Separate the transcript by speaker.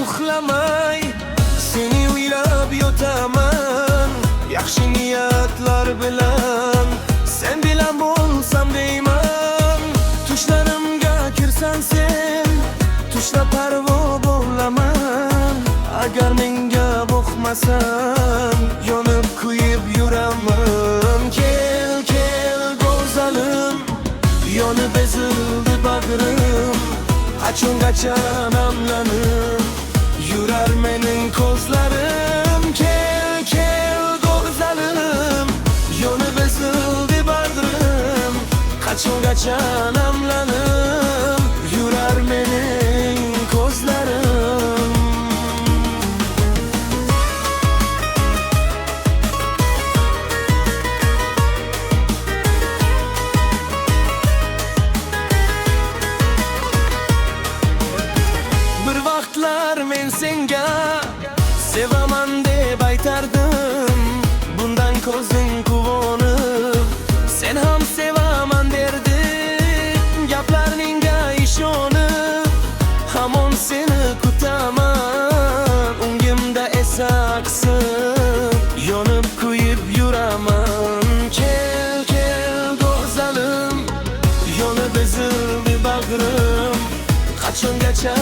Speaker 1: uxlamay seni o'ylab yotaman, yaxshi niyatlar bilan sen bilan bo'lsam deyman. Tushlarimga kirsan sen, tushlab parvo bo'laman. Agar menga boqmasan, yonib kuyib yuraman. Kel, kel go'zalim, yonib ezildi bag'rim. Qachongacha namlanib yurar mening ko'zlarim. Kel, kel go'zalim, yonib ezildi bag'rim. Qachongacha namlanib yurar mening ko'zlarim. Bir vaqtlar men senga sevaman deb aytardim. Bundan ko'zing quvonib sen ham sevaman derding. Gaplaringga ishonib hamon seni kutaman. Ungimda esa aqsib yonib kuyib yuraman. Kel, kel go'zalim, yonib ezildi bag'rim. Qachongacha